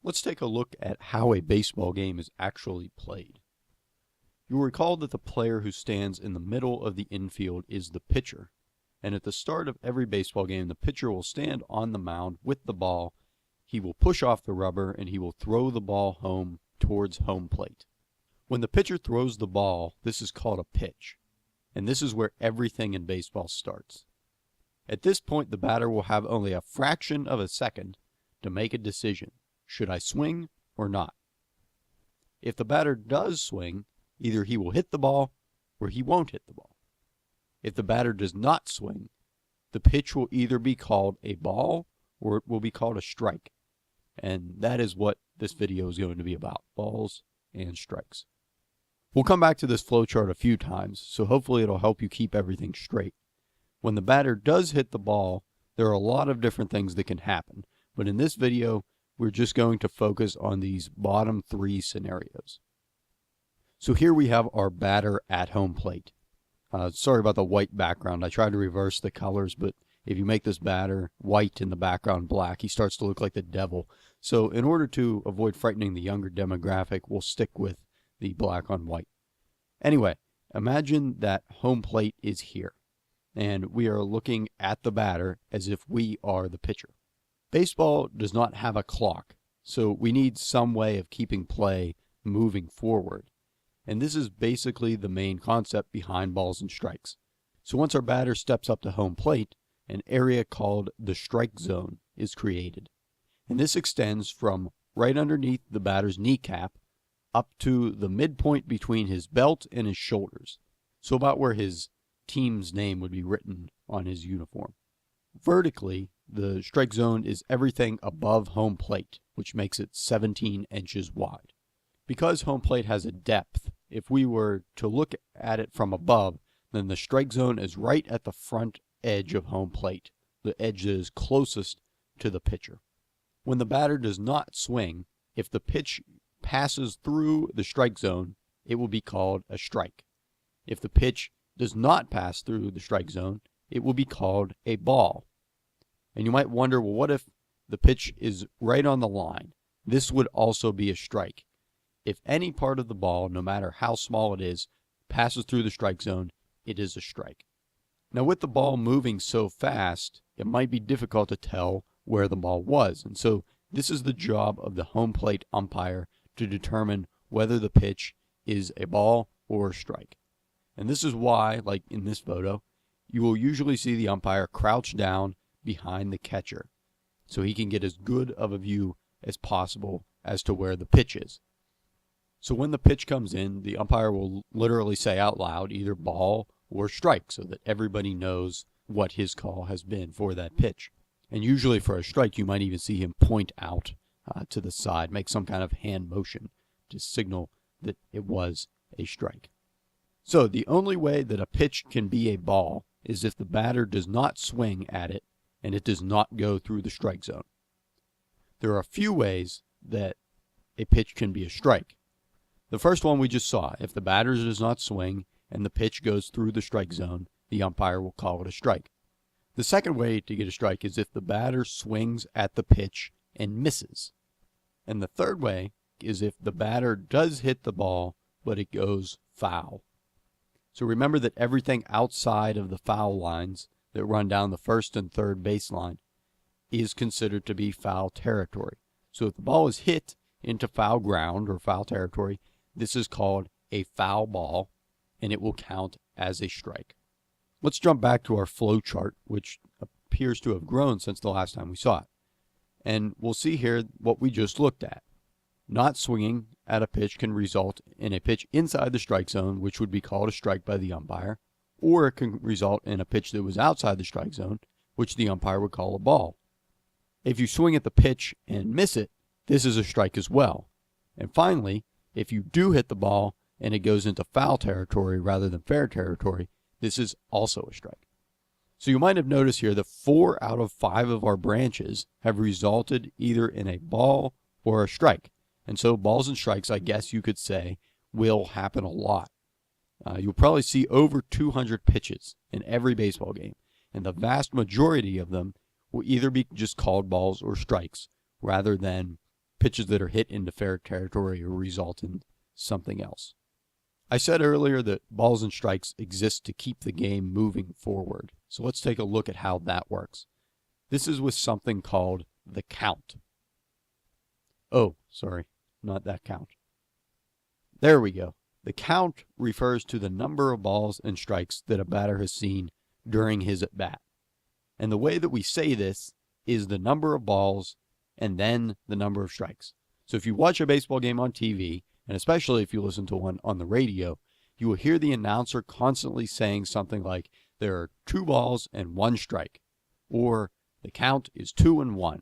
Let's take a look at how a baseball game is actually played. You'll recall that the player who stands in the middle of the infield is the pitcher. And at the start of every baseball game, the pitcher will stand on the mound with the ball. He will push off the rubber and he will throw the ball home towards home plate. When the pitcher throws the ball, this is called a pitch. And this is where everything in baseball starts. At this point, the batter will have only a fraction of a second to make a decision. Should I swing or not? If the batter does swing, either he will hit the ball or he won't hit the ball. If the batter does not swing, the pitch will either be called a ball or it will be called a strike. And that is what this video is going to be about, balls and strikes. We'll come back to this flowchart a few times, so hopefully it'll help you keep everything straight. When the batter does hit the ball, there are a lot of different things that can happen, but in this video, we're just going to focus on these bottom three scenarios. So here we have our batter at home plate. Sorry about the white background. I tried to reverse the colors, but if you make this batter white and the background black, he starts to look like the devil. So in order to avoid frightening the younger demographic, we'll stick with the black on white. Anyway, imagine that home plate is here, and we are looking at the batter as if we are the pitcher. Baseball does not have a clock, so we need some way of keeping play moving forward. And this is basically the main concept behind balls and strikes. So once our batter steps up to home plate, an area called the strike zone is created. And this extends from right underneath the batter's kneecap up to the midpoint between his belt and his shoulders. So about where his team's name would be written on his uniform. Vertically, the strike zone is everything above home plate, which makes it 17 inches wide. Because home plate has a depth, if we were to look at it from above, then the strike zone is right at the front edge of home plate, the edge that is closest to the pitcher. When the batter does not swing, if the pitch passes through the strike zone, it will be called a strike. If the pitch does not pass through the strike zone, it will be called a ball. And you might wonder, well, what if the pitch is right on the line? This would also be a strike. If any part of the ball, no matter how small it is, passes through the strike zone, it is a strike. Now, with the ball moving so fast, it might be difficult to tell where the ball was. And so this is the job of the home plate umpire to determine whether the pitch is a ball or a strike. And this is why, like in this photo, you will usually see the umpire crouch down behind the catcher so he can get as good of a view as possible as to where the pitch is. So when the pitch comes in, the umpire will literally say out loud either ball or strike so that everybody knows what his call has been for that pitch. And usually for a strike, you might even see him point out to the side, make some kind of hand motion to signal that it was a strike. So the only way that a pitch can be a ball is if the batter does not swing at it and it does not go through the strike zone. There are a few ways that a pitch can be a strike. The first one we just saw, if the batter does not swing and the pitch goes through the strike zone, the umpire will call it a strike. The second way to get a strike is if the batter swings at the pitch and misses. And the third way is if the batter does hit the ball, but it goes foul. So remember that everything outside of the foul lines that run down the first and third baseline is considered to be foul territory. So if the ball is hit into foul ground or foul territory, this is called a foul ball, and it will count as a strike. Let's jump back to our flow chart, which appears to have grown since the last time we saw it. And we'll see here what we just looked at. Not swinging at a pitch can result in a pitch inside the strike zone, which would be called a strike by the umpire, or it can result in a pitch that was outside the strike zone, which the umpire would call a ball. If you swing at the pitch and miss it, this is a strike as well. And finally, if you do hit the ball and it goes into foul territory rather than fair territory, this is also a strike. So you might have noticed here that 4 out of 5 of our branches have resulted either in a ball or a strike. And so balls and strikes, I guess you could say, will happen a lot. You'll probably see over 200 pitches in every baseball game, and the vast majority of them will either be just called balls or strikes rather than pitches that are hit into fair territory or result in something else. I said earlier that balls and strikes exist to keep the game moving forward. So let's take a look at how that works. This is with something called the count. Oh, sorry, not that count. There we go. The count refers to the number of balls and strikes that a batter has seen during his at-bat. And the way that we say this is the number of balls and then the number of strikes. So if you watch a baseball game on TV, and especially if you listen to one on the radio, you will hear the announcer constantly saying something like, there are 2 balls and 1 strike, or the count is 2-1.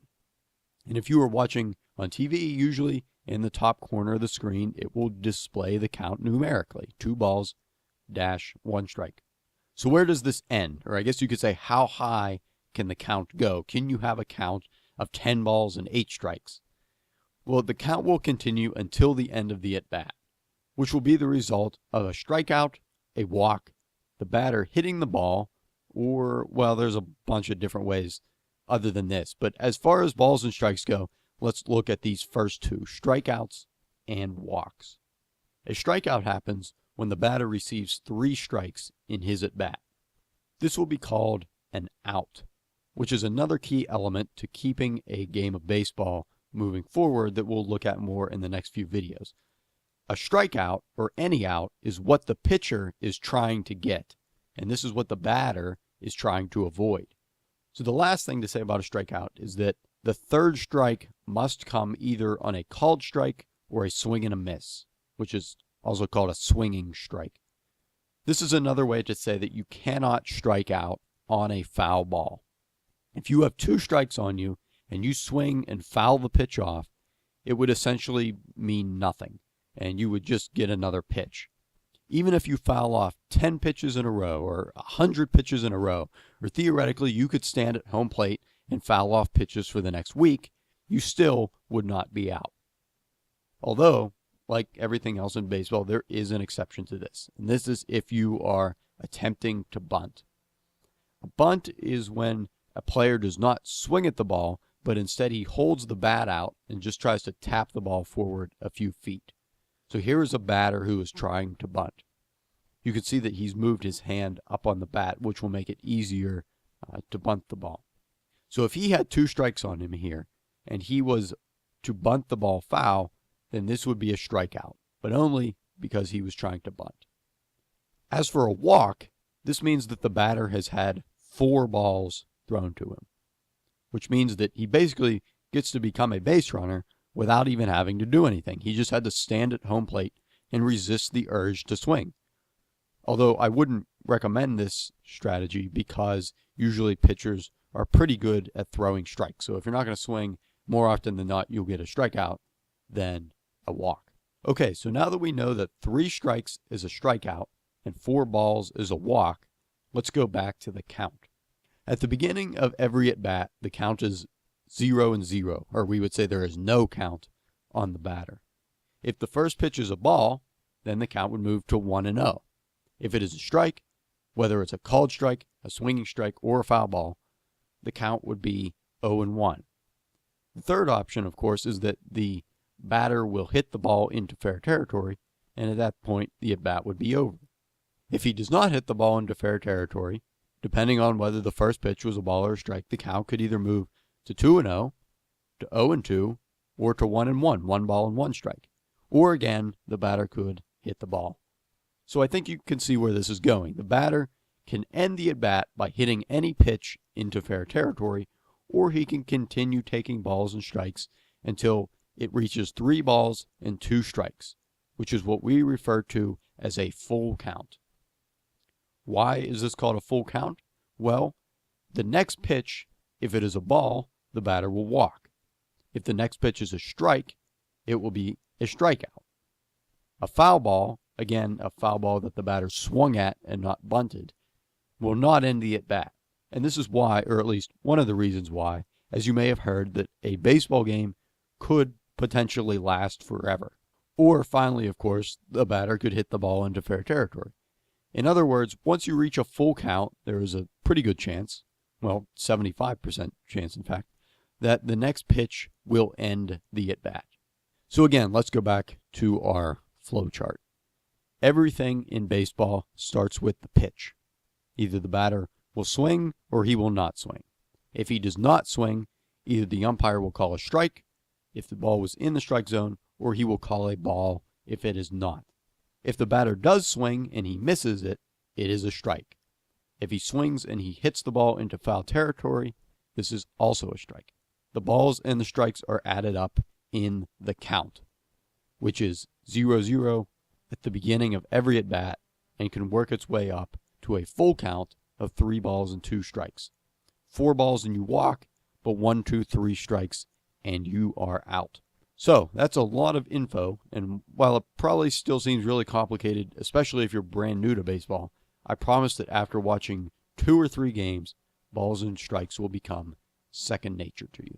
And if you are watching on TV, usually in the top corner of the screen, it will display the count numerically, 2 balls dash 1 strike. So where does this end? Or I guess you could say, how high can the count go? Can you have a count of 10 balls and 8 strikes? Well, the count will continue until the end of the at-bat, which will be the result of a strikeout, a walk, the batter hitting the ball, or, well, there's a bunch of different ways other than this. But as far as balls and strikes go, let's look at these first 2, strikeouts and walks. A strikeout happens when the batter receives 3 strikes in his at-bat. This will be called an out, which is another key element to keeping a game of baseball moving forward that we'll look at more in the next few videos. A strikeout, or any out, is what the pitcher is trying to get, and this is what the batter is trying to avoid. So the last thing to say about a strikeout is that the 3rd strike must come either on a called strike or a swing and a miss, which is also called a swinging strike. This is another way to say that you cannot strike out on a foul ball. If you have 2 strikes on you and you swing and foul the pitch off, it would essentially mean nothing, and you would just get another pitch. Even if you foul off 10 pitches in a row or 100 pitches in a row, or theoretically you could stand at home plate and foul off pitches for the next week, you still would not be out. Although, like everything else in baseball, there is an exception to this, and this is if you are attempting to bunt. A bunt is when a player does not swing at the ball, but instead he holds the bat out and just tries to tap the ball forward a few feet. So here is a batter who is trying to bunt. You can see that he's moved his hand up on the bat, which will make it easier to bunt the ball. So if he had 2 strikes on him here, and he was to bunt the ball foul, then this would be a strikeout, but only because he was trying to bunt. As for a walk, this means that the batter has had 4 balls thrown to him, which means that he basically gets to become a base runner without even having to do anything. He just had to stand at home plate and resist the urge to swing. Although I wouldn't recommend this strategy because usually pitchers are pretty good at throwing strikes. So if you're not going to swing, more often than not, you'll get a strikeout than a walk. Okay, so now that we know that 3 strikes is a strikeout and 4 balls is a walk, let's go back to the count. At the beginning of every at-bat, the count is 0-0, or we would say there is no count on the batter. If the first pitch is a ball, then the count would move to 1-0. If it is a strike, whether it's a called strike, a swinging strike, or a foul ball, the count would be 0-1. The third option, of course, is that the batter will hit the ball into fair territory, and at that point, the at-bat would be over. If he does not hit the ball into fair territory, depending on whether the first pitch was a ball or a strike, the count could either move to 2-0, to 0-2, or to 1-1, 1 ball and 1 strike. Or again, the batter could hit the ball. So I think you can see where this is going. The batter can end the at-bat by hitting any pitch into fair territory, or he can continue taking balls and strikes until it reaches 3 balls and 2 strikes, which is what we refer to as a full count. Why is this called a full count? Well, the next pitch, if it is a ball, the batter will walk. If the next pitch is a strike, it will be a strikeout. A foul ball, again, a foul ball that the batter swung at and not bunted, will not end the at-bat. And this is why, or at least one of the reasons why, as you may have heard, that a baseball game could potentially last forever. Or finally, of course, the batter could hit the ball into fair territory. In other words, once you reach a full count, there is a pretty good chance, well, 75% chance in fact, that the next pitch will end the at-bat. So again, let's go back to our flow chart. Everything in baseball starts with the pitch. Either the batter will swing or he will not swing. If he does not swing, either the umpire will call a strike if the ball was in the strike zone, or he will call a ball if it is not. If the batter does swing and he misses it, it is a strike. If he swings and he hits the ball into foul territory, this is also a strike. The balls and the strikes are added up in the count, which is 0-0 at the beginning of every at-bat and can work its way up to a full count of 3 balls and 2 strikes. 4 balls and you walk, but 1, 2, 3 strikes and you are out. So that's a lot of info, and while it probably still seems really complicated, especially if you're brand new to baseball, I promise that after watching 2 or 3 games, balls and strikes will become second nature to you.